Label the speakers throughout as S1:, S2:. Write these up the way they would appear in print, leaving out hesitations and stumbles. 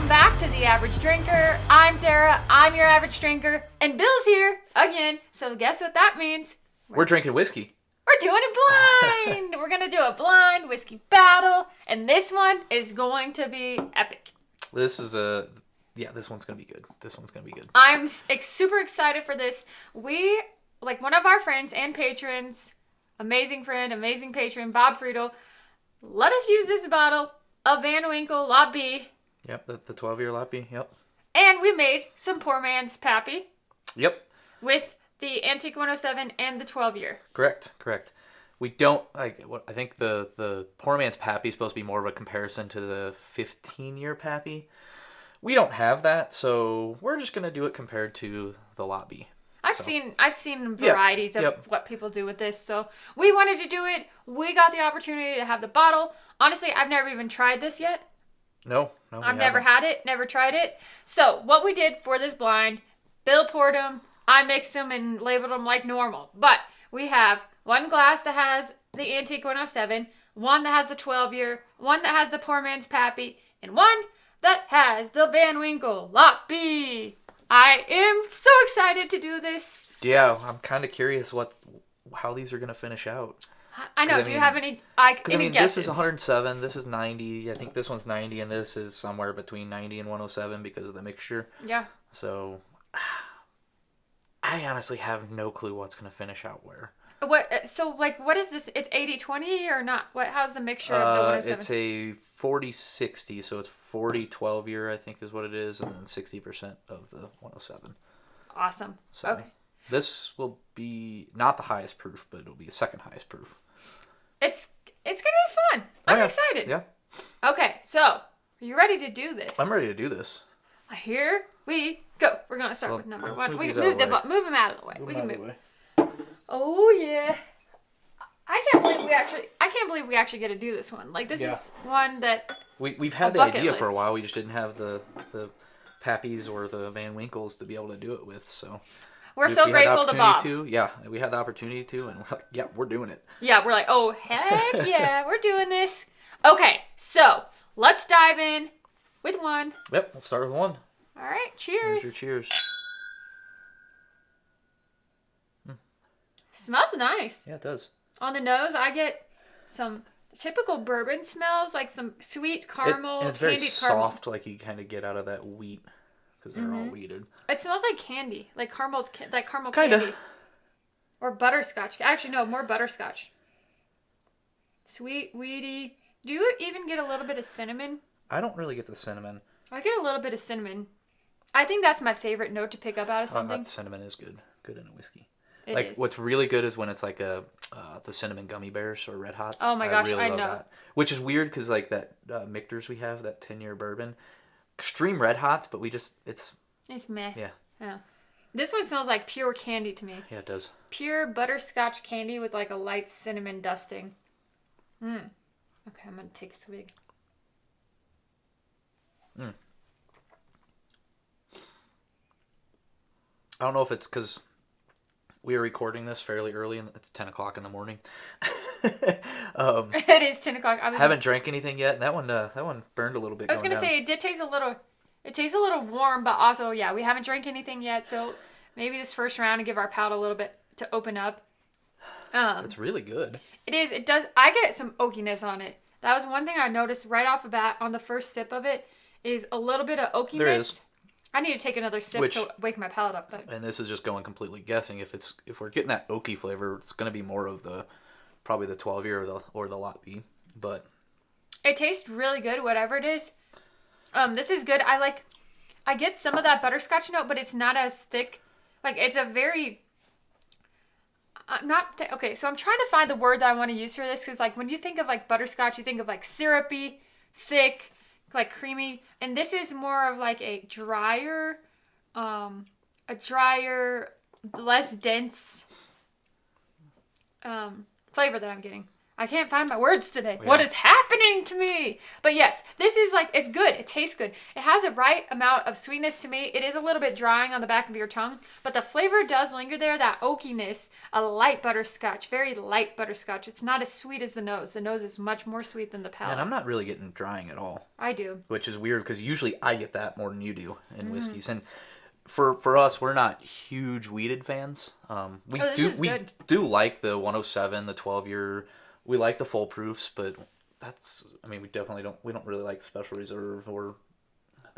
S1: Welcome back to The Average Drinker. I'm Dara, I'm your average drinker, and Bill's here again, so guess what that means?
S2: We're drinking whiskey.
S1: We're doing a blind! We're gonna do a blind whiskey battle, and this one is going to be epic.
S2: This one's gonna be good. This one's gonna be good.
S1: I'm super excited for this. We, like one of our friends and patrons, amazing friend, amazing patron, Bob Friedel, let us use this bottle of Van Winkle Lot B.
S2: Yep, the 12-year Lappy, yep.
S1: And we made some poor man's Pappy.
S2: Yep.
S1: With the Antique 107 and the 12-year.
S2: Correct. We don't, I think the poor man's Pappy is supposed to be more of a comparison to the 15-year Pappy. We don't have that, so we're just going to do it compared to the Lot B.
S1: I've seen varieties of what people do with this, so we wanted to do it. We got the opportunity to have the bottle. Honestly, I've never even tried this yet.
S2: No,
S1: I've never had it, never tried it. So what we did for this blind, Bill poured them, I mixed them and labeled them like normal. But we have one glass that has the Antique 107, one that has the 12-year, one that has the poor man's Pappy, and one that has the Van Winkle Lot B. I am so excited to do this.
S2: Yeah, I'm kind of curious how these are going to finish out.
S1: I know. Do you have any guesses?
S2: This is 107, this is 90. I think this one's 90, and this is somewhere between 90 and 107 because of the mixture.
S1: Yeah.
S2: So, I honestly have no clue what's going to finish out where.
S1: What? So, what is this? It's 80-20 or not? How's the mixture of the 107?
S2: It's a 40-60, so it's 40 12-year, I think is what it is, and then 60% of the 107.
S1: Awesome.
S2: So,
S1: okay.
S2: This will be not the highest proof, but it'll be the second highest proof.
S1: It's gonna be fun. I'm excited.
S2: Yeah.
S1: Okay, so are you ready to do this?
S2: I'm ready to do this.
S1: Here we go. We're gonna start with number one. We can move them out of the way. We can move. Oh yeah. I can't believe we actually get to do this one. Like this is one that
S2: we've had the idea for a while. We just didn't have the Pappies or the Van Winkles to be able to do it with. So
S1: we're so grateful to Bob.
S2: We had the opportunity to, and we're like, yeah, we're doing it.
S1: Yeah, we're like, oh heck yeah, we're doing this. Okay, so let's dive in with one.
S2: Yep, let's start with one.
S1: All right, cheers.
S2: Here's your cheers.
S1: Smells nice.
S2: Yeah, it does.
S1: On the nose, I get some typical bourbon smells, like some sweet caramel,
S2: and it's very
S1: candied
S2: soft,
S1: caramel.
S2: like you kind of get out of that wheat because they're all wheated.
S1: It smells like candy, like caramel
S2: Kinda.
S1: candy, or butterscotch. Actually, no, more butterscotch. Sweet, weedy. Do you even get a little bit of cinnamon?
S2: I don't really get the cinnamon.
S1: I get a little bit of cinnamon. I think that's my favorite note to pick up out of something.
S2: That cinnamon is good in a whiskey.
S1: It is.
S2: What's really good is when it's like the cinnamon gummy bears or Red Hots.
S1: Oh my gosh,
S2: really
S1: I
S2: love
S1: know.
S2: That. Which is weird because like that Michter's we have, that 10-year bourbon, extreme Red Hots, but it's
S1: meh.
S2: Yeah.
S1: This one smells like pure candy to me.
S2: Yeah, it does.
S1: Pure butterscotch candy with like a light cinnamon dusting. Okay, I'm gonna take a swig.
S2: I don't know if it's because we are recording this fairly early, and it's 10 o'clock in the morning.
S1: It is 10 o'clock.
S2: I haven't drank anything yet, and that one burned a little bit.
S1: I was gonna say it did taste a little. It tastes a little warm, but also we haven't drank anything yet, so maybe this first round to give our palate a little bit to open up.
S2: It's really good.
S1: It is. It does. I get some oakiness on it. That was one thing I noticed right off the bat on the first sip of it. Is a little bit of oakiness.
S2: There is.
S1: I need to take another sip to wake my palate up.
S2: And this is just going completely guessing. If we're getting that oaky flavor, it's going to be more of probably the 12-year or the Lot B. But
S1: it tastes really good, whatever it is. This is good. I get some of that butterscotch note, but it's not as thick. Like it's a very. Okay, so I'm trying to find the word that I want to use for this because like when you think of like butterscotch, you think of like syrupy, thick. Like creamy, and this is more of like a drier, less dense flavor that I'm getting. I can't find my words today.
S2: Yeah.
S1: What is happening to me? But yes, this is like, it's good. It tastes good. It has the right amount of sweetness to me. It is a little bit drying on the back of your tongue, but the flavor does linger there. That oakiness, a light butterscotch, very light butterscotch. It's not as sweet as the nose. The nose is much more sweet than the palate.
S2: And I'm not really getting drying at all.
S1: I do.
S2: Which is weird because usually I get that more than you do in whiskeys. And for us, we're not huge weeded fans. We do like the 107, the 12-year. We like the full proofs, but we definitely don't really like the Special Reserve or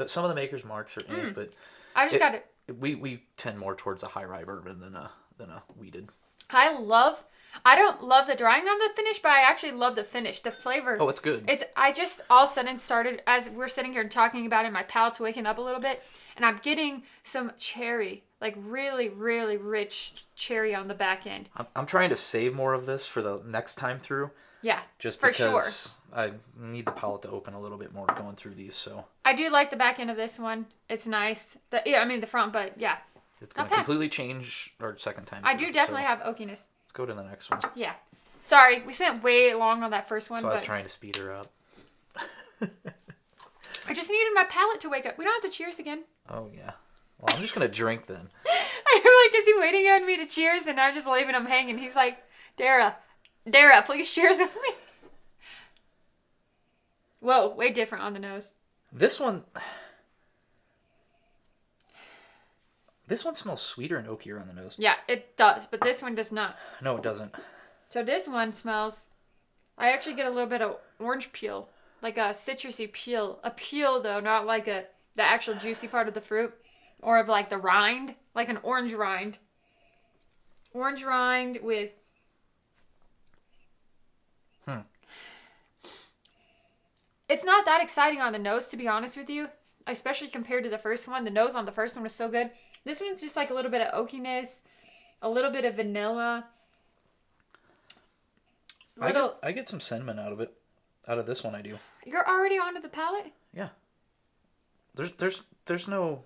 S2: some of the Maker's Marks are in, but
S1: I just got it.
S2: We tend more towards a high rye bourbon than a weeded.
S1: I don't love the drying on the finish, but I actually love the finish. The flavor.
S2: Oh, it's good.
S1: I just all of a sudden started, as we're sitting here talking about it, my palate's waking up a little bit, and I'm getting some cherry, like really, really rich cherry on the back end.
S2: I'm trying to save more of this for the next time through.
S1: Yeah,
S2: just
S1: for
S2: because sure. I need the palate to open a little bit more going through these. So
S1: I do like the back end of this one. It's nice. The front, but yeah.
S2: It's going to completely change our second time through.
S1: I do definitely have oakiness.
S2: Let's go to the next one.
S1: Yeah. Sorry, we spent way long on that first one.
S2: So I was trying to speed her up.
S1: I just needed my palate to wake up. We don't have to cheers again.
S2: Oh, yeah. Well, I'm just going to drink then.
S1: I feel like, is he waiting on me to cheers? And I'm just leaving him hanging. He's like, Dara, please cheers with me. Whoa, way different on the nose.
S2: This one smells sweeter and oakier on the nose.
S1: Yeah, it does, but this one does not.
S2: No, it doesn't.
S1: So this one smells, I actually get a little bit of orange peel, like a citrusy peel. A peel, though, not like the actual juicy part of the fruit, or of like the rind, like an orange rind. Orange rind with... It's not that exciting on the nose, to be honest with you, especially compared to the first one. The nose on the first one was so good. This one's just like a little bit of oakiness, a little bit of vanilla.
S2: I get some cinnamon out of it. Out of this one, I do.
S1: You're already onto the palate?
S2: Yeah. There's no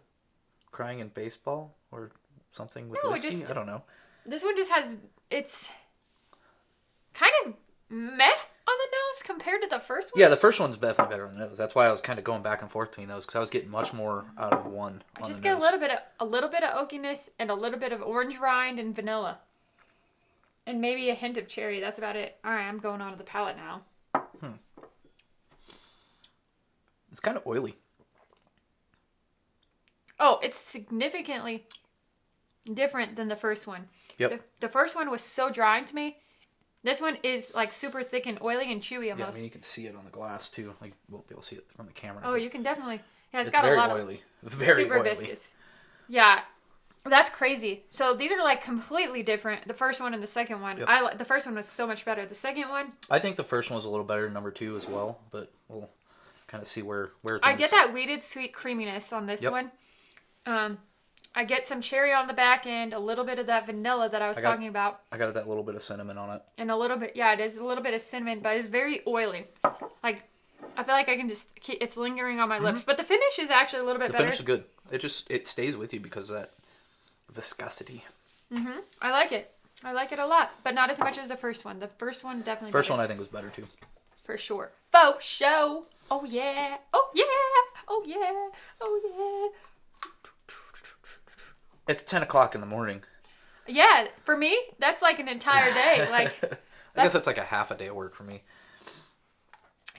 S2: crying in baseball or something with whiskey. I don't know.
S1: This one just has, it's kind of meh on the nose compared to the first one.
S2: Yeah, the first one's definitely better on the nose. That's why I was kind of going back and forth between those because I was getting much more out of one.
S1: I just get a little bit of oakiness and a little bit of orange rind and vanilla, and maybe a hint of cherry. That's about it. All right, I'm going on to the palate now.
S2: It's kind of oily.
S1: Oh, it's significantly different than the first one.
S2: Yep.
S1: The first one was so drying to me. This one is like super thick and oily and chewy almost.
S2: Yeah, I mean you can see it on the glass too. Like you won't be able to see it from the camera.
S1: Oh, you can definitely. Yeah, it's got
S2: very
S1: a lot
S2: oily.
S1: of
S2: Very
S1: super
S2: oily.
S1: viscous. Yeah, that's crazy. So these are like completely different. The first one and the second one.
S2: Yep.
S1: The first one was so much better. The second one,
S2: I think the first one was a little better than number 2 as well, but we'll kind of see where things...
S1: I get that weeded sweet creaminess on this one. I get some cherry on the back end, a little bit of that vanilla that I was talking about.
S2: I got that little bit of cinnamon on it.
S1: And a little bit, yeah, it is a little bit of cinnamon, but it's very oily. Like, I feel like I can just keep, it's lingering on my lips. But the finish is actually a little bit better.
S2: The finish is good. It stays with you because of that viscosity.
S1: I like it. I like it a lot, but not as much as the first one. The first one definitely
S2: First
S1: better.
S2: one I think was better too.
S1: For sure. Faux show. Oh yeah. Oh yeah. Oh yeah. Oh yeah.
S2: It's 10 o'clock in the morning.
S1: Yeah, for me, that's like an entire day. Like,
S2: I guess that's like a half a day of work for me.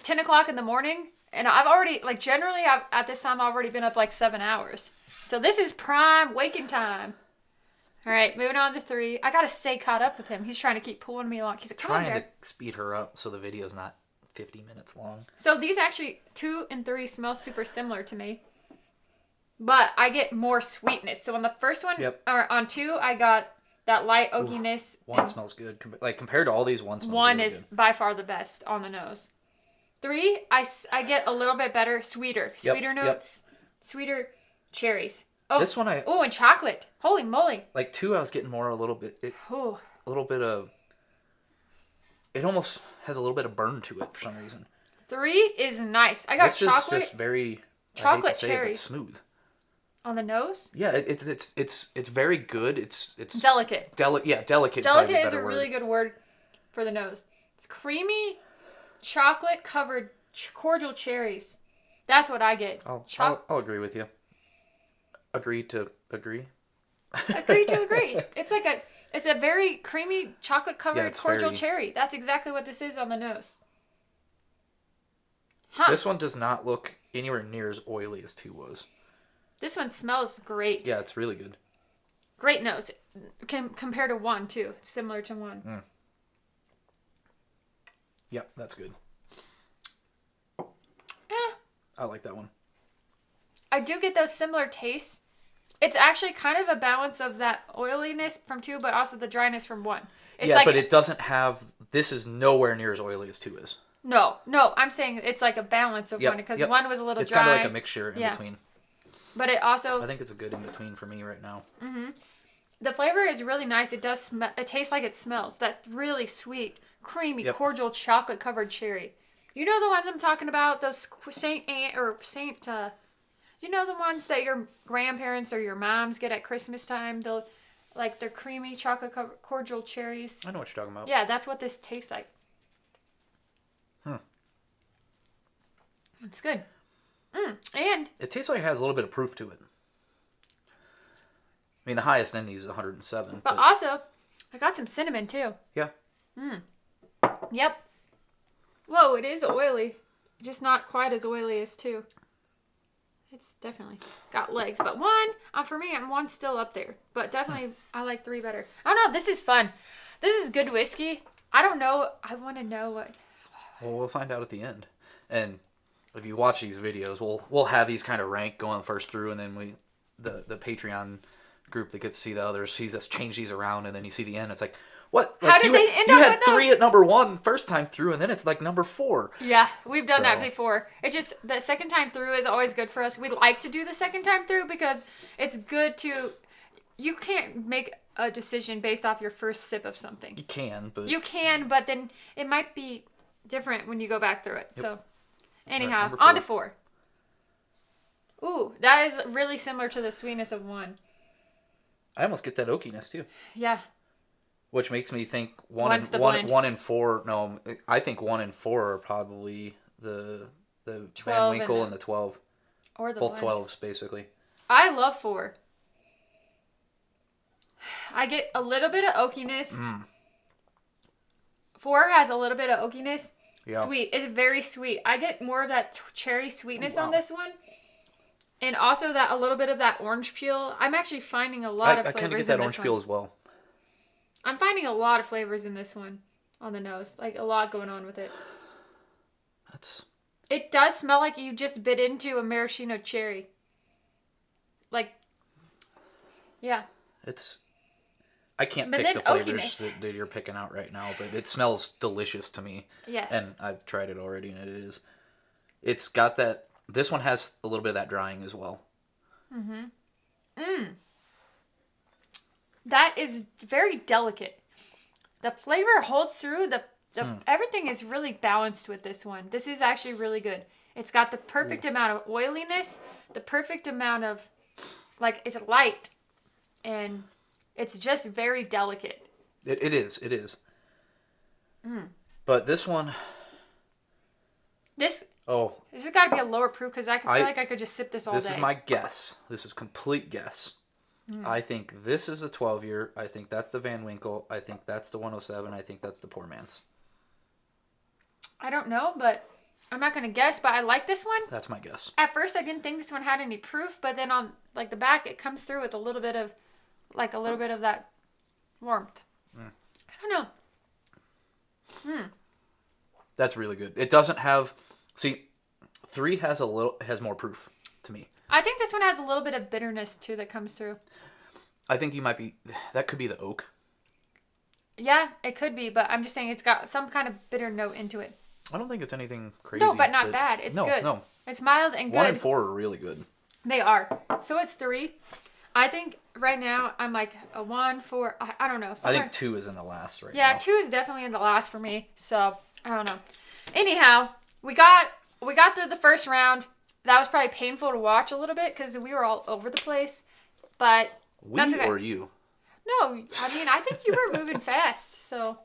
S1: 10 o'clock in the morning, and I've already, like, generally, at this time, I've already been up like 7 hours. So this is prime waking time. All right, moving on to 3. I got to stay caught up with him. He's trying to keep pulling me along. He's like, come on,
S2: Trying
S1: Dad.
S2: to speed her up so the video's not 50 minutes long.
S1: So these actually, 2 and 3 smell super similar to me. But I get more sweetness. So on the first one, or on 2, I got that light oakiness.
S2: One smells good. Like, compared to all these, one smells
S1: One
S2: really
S1: is
S2: good.
S1: by far the best on the nose. 3, I get a little bit better, sweeter notes, sweeter cherries. Oh,
S2: this one
S1: and chocolate. Holy moly!
S2: Like 2, I was getting more a little bit of. It almost has a little bit of burn to it for some reason.
S1: 3 is nice. I got
S2: this
S1: chocolate.
S2: Just very
S1: chocolate
S2: cherry.
S1: cherry.
S2: It's smooth.
S1: On the nose?
S2: Yeah, it's very good. It's
S1: delicate.
S2: Delicate.
S1: Delicate is a
S2: word.
S1: really good word for the nose. It's creamy, chocolate covered cordial cherries. That's what I get.
S2: I'll agree with you. Agree to agree.
S1: Agree to agree. It's a very creamy chocolate covered cordial
S2: very...
S1: cherry. That's exactly what this is on the nose. Huh.
S2: This one does not look anywhere near as oily as 2 was.
S1: This one smells great.
S2: Yeah, it's really good.
S1: Great nose. Compared to 1 too. It's similar to 1.
S2: Yep, that's good. I like that one.
S1: I do get those similar tastes. It's actually kind of a balance of that oiliness from 2, but also the dryness from 1. It's
S2: but it doesn't have... This is nowhere near as oily as 2 is.
S1: No, I'm saying it's like a balance of 1, because 1 was a little dry.
S2: It's kind of like a mixture in between.
S1: But it also...
S2: I think it's a good in between for me right now.
S1: The flavor is really nice. It does it tastes like it smells. That really sweet, creamy, cordial chocolate covered cherry. You know the ones I'm talking about? Those you know the ones that your grandparents or your moms get at Christmas time? They're creamy chocolate covered cordial cherries.
S2: I know what you're talking about.
S1: Yeah, that's what this tastes like. It's good. And
S2: it tastes like it has a little bit of proof to it. I mean, the highest in these is 107.
S1: But also, I got some cinnamon too.
S2: Yeah.
S1: Yep. Whoa, it is oily. Just not quite as oily as 2. It's definitely got legs. But 1, for me, 1's still up there. But definitely, I like 3 better. I don't know. This is fun. This is good whiskey. I don't know. I want to know what...
S2: Well, we'll find out at the end. And if you watch these videos, we'll have these kind of ranked going first through, and then the Patreon group that gets to see the others sees us change these around, and then you see the end. It's like, what? Like,
S1: how did they end up with those?
S2: You had 3 at number 1 first time through, and then it's like number 4.
S1: Yeah, we've done that before. It just, the second time through is always good for us. We like to do the second time through because it's good to... You can't make a decision based off your first sip of something.
S2: You can,
S1: but then it might be different when you go back through it. Yep. So, anyhow,
S2: right,
S1: on to 4. Ooh, that is really similar to the sweetness of 1.
S2: I almost get that oakiness too.
S1: Yeah.
S2: Which makes me think 1 and 4. No, I think 1 and 4 are probably the Van Winkle and the 12.
S1: Or the
S2: both
S1: blend.
S2: 12s basically.
S1: I love 4. I get a little bit of oakiness. 4 has a little bit of oakiness. Yeah. Sweet. It's very sweet. I get more of that cherry sweetness on this one. And also a little bit of that orange peel. I'm actually finding a lot of flavors in this one. I kind of get that orange peel
S2: as well.
S1: I'm finding a lot of flavors in this one on the nose. Like a lot going on with it. It does smell like you just bit into a maraschino cherry. Like, yeah.
S2: I can't pick the flavors that you're picking out right now, but it smells delicious to me.
S1: Yes.
S2: And I've tried it already, and it is. It's got that... This one has a little bit of that drying as well.
S1: That is very delicate. The flavor holds through. Everything is really balanced with this one. This is actually really good. It's got the perfect amount of oiliness, the perfect amount of, it's light, and it's just very delicate.
S2: It is. But this one...
S1: This has got to be a lower proof because I feel like I could just sip this all day.
S2: This is my guess. This is complete guess. I think this is a 12-year. I think that's the Van Winkle. I think that's the 107. I think that's the Poor Man's.
S1: I don't know, but I'm not going to guess, but I like this one.
S2: That's my guess.
S1: At first, I didn't think this one had any proof, but then on the back, it comes through with a little bit of that warmth. I don't know.
S2: That's really good. It doesn't have... See, 3 has more proof to me.
S1: I think this one has a little bit of bitterness too that comes through.
S2: I think that could be the oak.
S1: Yeah, it could be, but I'm just saying it's got some kind of bitter note into it.
S2: I don't think it's anything crazy.
S1: No, but not bad. It's good. No. It's mild and good.
S2: 1 and 4 are really good.
S1: They are. So it's 3. I think right now I'm like a 1, 4. I don't know.
S2: I think 2 is in the last right now.
S1: Yeah, 2 is definitely in the last for me. So I don't know. Anyhow, we got through the first round. That was probably painful to watch a little bit because we were all over the place. But that's okay.
S2: Or you?
S1: No, I mean I think you were moving fast. So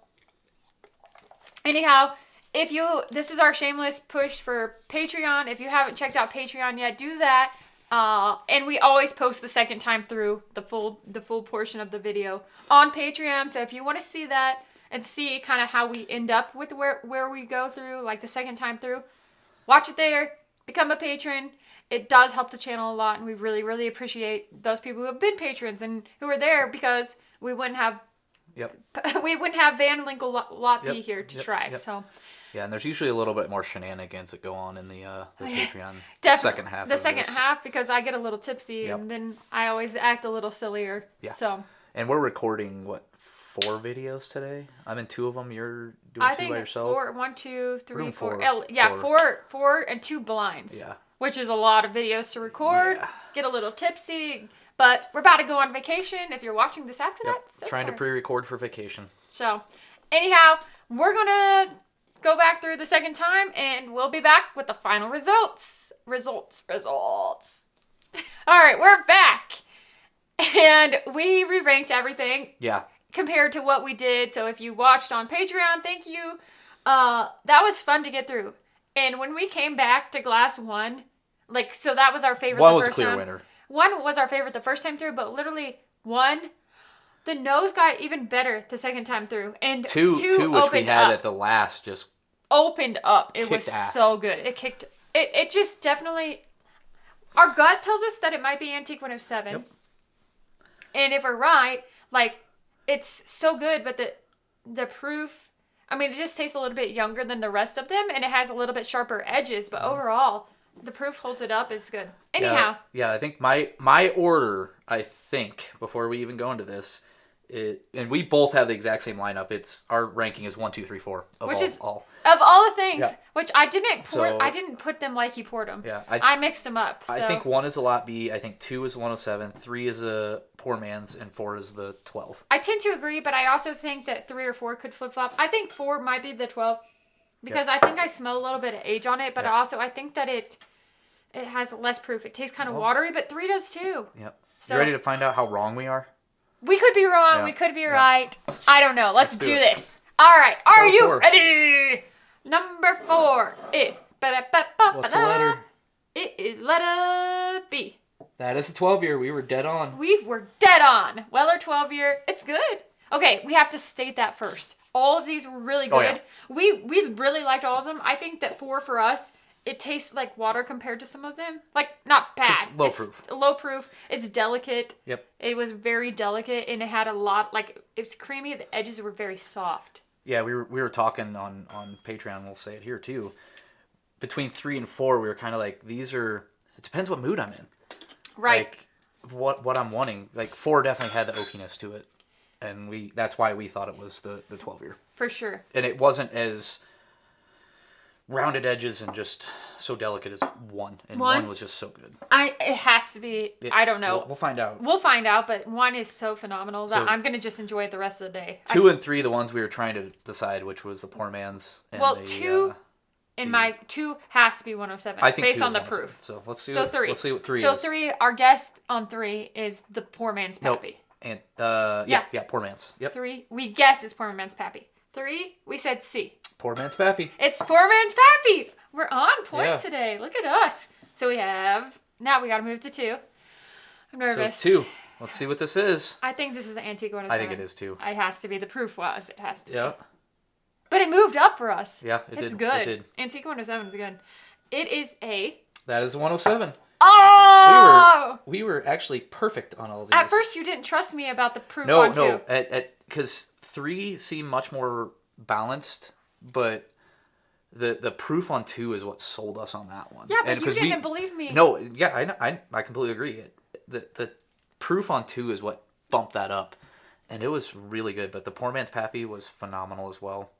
S1: Anyhow, this is our shameless push for Patreon. If you haven't checked out Patreon yet, do that. And we always post the second time through the full portion of the video on Patreon. So if you want to see that and see kind of how we end up with where we go through, like the second time through, watch it there. Become a patron. It does help the channel a lot, and we really, really appreciate those people who have been patrons and who are there, because we wouldn't have Van Winkle Lot be here to try. So.
S2: Yeah, and there's usually a little bit more shenanigans that go on in the Patreon second half.
S1: The second half, because I get a little tipsy, and then I always act a little sillier. Yeah. So.
S2: And we're recording 4 videos today? I'm in 2 of them. You're doing 2 by yourself.
S1: 4. 1, 2, 3, 4. Four and 2 blinds.
S2: Yeah.
S1: Which is a lot of videos to record. Yeah. Get a little tipsy. But we're about to go on vacation. If you're watching this after that, so
S2: trying to pre-record for vacation.
S1: So, anyhow, we're gonna go back through the second time, and we'll be back with the final results. Results. All right, we're back, and we re-ranked everything.
S2: Yeah.
S1: Compared to what we did. So if you watched on Patreon, thank you. That was fun to get through. And when we came back to glass 1, so that was our favorite.
S2: 1 was a clear winner.
S1: 1 was our favorite the first time through, but literally 1, the nose got even better the second time through. And 2
S2: which we had at the last, just
S1: opened up. It was so good. It just definitely, our gut tells us that it might be Antique 107. Yep. And if we're right, it's so good, but the proof, it just tastes a little bit younger than the rest of them, and it has a little bit sharper edges, but overall, the proof holds it up. It's good. Anyhow.
S2: Yeah, I think my order, before we even go into this, and we both have the exact same lineup. Our ranking is 1, 2, 3, 4 of all.
S1: Of all the things, which I didn't put them like he poured them. Yeah, I mixed them up. So.
S2: I think 1 is a lot B. I think 2 is 107. 3 is a poor man's, and 4 is the 12.
S1: I tend to agree, but I also think that 3 or 4 could flip flop. I think 4 might be the 12, because I think I smell a little bit of age on it, but also I think that it has less proof. It tastes kind of watery, but 3 does too.
S2: Yep. So, you ready to find out how wrong we are?
S1: We could be wrong. Yeah. We could be right. I don't know. Let's do this. All right. Are you ready? Number 4 is...
S2: What's the letter?
S1: It is letter B.
S2: That is a 12-year. We were dead on.
S1: We were dead on. Weller 12-year. It's good. Okay, we have to state that first. All of these were really good. Oh, yeah. We really liked all of them. I think that 4 for us, it tastes like water compared to some of them. Not bad.
S2: It's low proof.
S1: Low proof. It's delicate.
S2: Yep.
S1: It was very delicate, and it had a lot, it was creamy. The edges were very soft.
S2: Yeah, we were talking on Patreon, we'll say it here too. Between 3 and 4, we were kind of these are, it depends what mood I'm in.
S1: Right.
S2: What I'm wanting. 4 definitely had the oakiness to it. And that's why we thought it was the 12-year.
S1: For sure.
S2: And it wasn't as rounded edges and just so delicate as 1. And 1 was just so good.
S1: It has to be. I don't know.
S2: We'll find out.
S1: We'll find out, but 1 is so phenomenal that I'm going to just enjoy it the rest of the day.
S2: 2 and 3, the ones we were trying to decide, which was the poor man's. And
S1: 2 my 2 has to be 107.
S2: I think
S1: based on the proof.
S2: So let's see.
S1: 3.
S2: Let's see what 3 is.
S1: So 3, our guest on 3 is the poor man's Pappy.
S2: Nope. And poor man's. Yep.
S1: 3, we guess is poor man's Pappy. 3, we said C.
S2: Poor man's Pappy.
S1: It's poor man's Pappy. We're on point today. Look at us. So we have, now we got to move to 2. I'm nervous.
S2: So 2. Let's see what this is.
S1: I think this is an Antique 107.
S2: I think it is too.
S1: It has to be. The proof was. It has to be.
S2: Yeah.
S1: But it moved up for us.
S2: Yeah, it did.
S1: It's good.
S2: It did.
S1: Antique 107 is good. It is a...
S2: That is a 107.
S1: Oh!
S2: We were actually perfect on all of these.
S1: At first, you didn't trust me about the proof on 2.
S2: No. Because 3 seemed much more balanced, but the proof on 2 is what sold us on that one.
S1: Yeah, but you didn't believe me.
S2: No, yeah, I completely agree. The proof on 2 is what bumped that up, and it was really good. But the poor man's Pappy was phenomenal as well.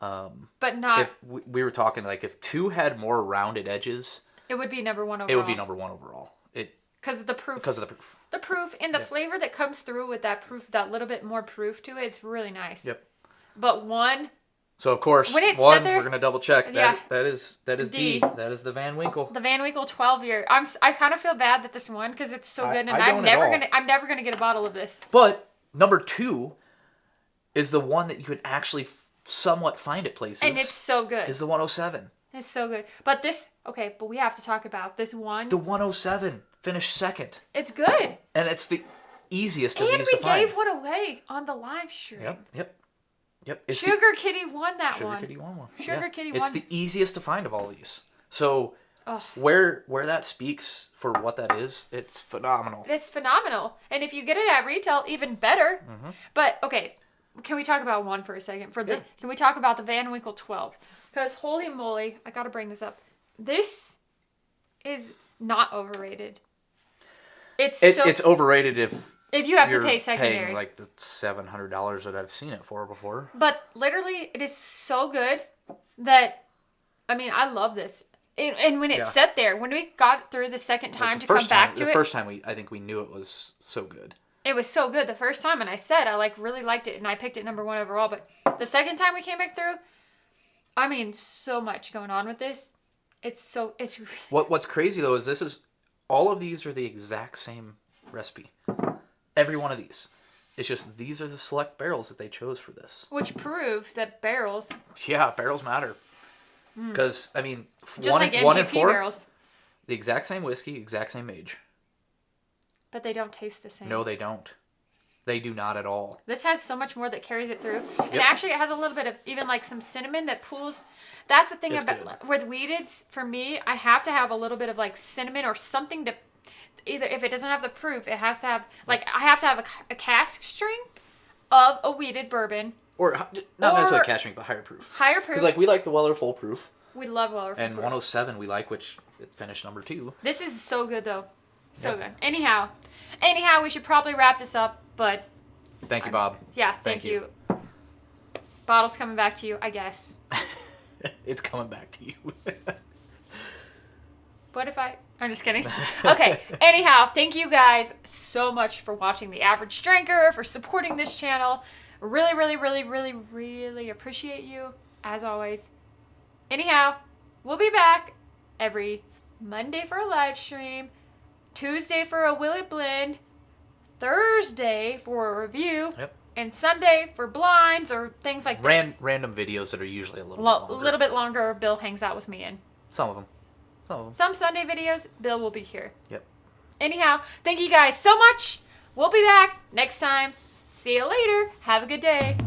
S1: But not...
S2: If we were talking, if 2 had more rounded edges...
S1: It would be number 1 overall.
S2: It would be number 1 overall.
S1: Because of the proof.
S2: Because of the proof.
S1: The proof and the flavor that comes through with that proof, that little bit more proof to it, it's really nice.
S2: Yep.
S1: But 1...
S2: So, of course,
S1: when it's
S2: 1,
S1: there,
S2: we're going to double check.
S1: Yeah.
S2: That is D. That is the Van Winkle.
S1: The Van Winkle 12-year. I kind of feel bad that this one, because it's so good, and I'm never gonna get a bottle of this.
S2: But number 2 is the one that you could actually somewhat find at places.
S1: And it's so good.
S2: Is the 107.
S1: It's so good. But but we have to talk about this one.
S2: The 107 finished second.
S1: It's good.
S2: And it's the easiest of
S1: And
S2: these to find.
S1: we gave one away on the live stream.
S2: Yep.
S1: Sugar Kitty won that one.
S2: Sugar Kitty won one.
S1: Sugar Kitty won.
S2: It's the easiest to find of all these. So where that speaks for what that is, it's phenomenal.
S1: It's phenomenal. And if you get it at retail, even better.
S2: Mm-hmm.
S1: But, okay, can we talk about one for a second? Can we talk about the Van Winkle 12? Because, holy moly, I got to bring this up. This is not overrated. It's
S2: overrated if
S1: you have
S2: you're
S1: to pay secondary.
S2: paying like the $700 that I've seen it for before.
S1: But literally, it is so good that, I mean, I love this. And when it sat there, when we got through the second time to come back to it.
S2: The first time I think we knew it was so good.
S1: It was so good the first time, and I said I really liked it, and I picked it number 1 overall. But the second time we came back through, I mean, so much going on with this. It's really...
S2: What's crazy though is all of these are the exact same recipe. Every one of these. It's just these are the select barrels that they chose for this.
S1: Which proves that barrels...
S2: Yeah, barrels matter. Because, I mean,
S1: just
S2: one
S1: like
S2: and 4,
S1: barrels.
S2: the exact same whiskey, exact same age.
S1: But they don't taste the same.
S2: No, they don't. They do not at all.
S1: This has so much more that carries it through. And actually, it has a little bit of even like some cinnamon that pulls. That's the thing about with weededs. For me, I have to have a little bit of like cinnamon or something to. Either if it doesn't have the proof, it has to have I have to have a cask string of a weeded bourbon.
S2: Or not necessarily cask strength, but higher proof.
S1: Higher proof.
S2: Because we like the Weller full proof.
S1: We love Weller full
S2: and
S1: proof.
S2: 107 we like, which finished number 2.
S1: This is so good though, so good. Anyhow, we should probably wrap this up. But
S2: thank you, Bob.
S1: Yeah, thank you. Bottle's coming back to you, I guess.
S2: It's coming back to you.
S1: What if I'm just kidding. Okay. Anyhow, thank you guys so much for watching The Average Drinker, for supporting this channel. Really, really, really, really, really appreciate you, as always. Anyhow, we'll be back every Monday for a live stream, Tuesday for a Will It Blend, Thursday for a review, and Sunday for blinds or things like this.
S2: Random videos that are usually a little bit longer.
S1: Bill hangs out with me in.
S2: Some of them.
S1: Some Sunday videos, Bill will be here.
S2: Yep.
S1: Anyhow, thank you guys so much. We'll be back next time. See you later. Have a good day.